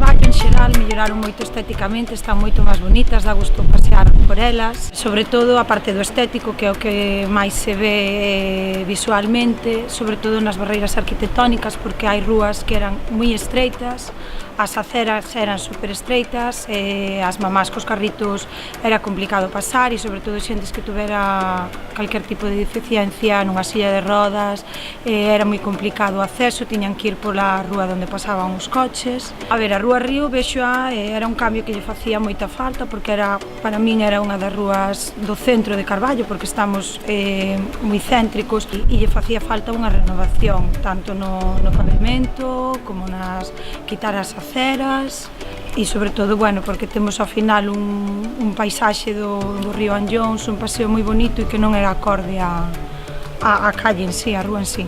Carballo en xeral melloraron moito estéticamente, están moito máis bonitas, dá gusto pasear por elas, sobre todo a parte do estético, que é o que máis se ve visualmente, sobre todo nas barreiras arquitectónicas, porque hai rúas que eran moi estreitas, as aceras eran super estreitas, as mamás cos carritos era complicado pasar e sobre todo xentes que tuvera calquer tipo de deficiencia nunha silla de rodas, era moi complicado o acceso, tiñan que ir pola rúa onde pasaban os coches. A ver, a Rúa Río vexoa, era un cambio que lle facía moita falta porque era, para min era unha das rúas do centro de Carballo porque estamos moi céntricos e lle facía falta unha renovación tanto no pavimento como nas quitar as aceras e sobre todo, bueno, porque temos ao final un paisaxe do río Anllóns, un paseo moi bonito e que non era acorde á calle en sí, á rúa en sí.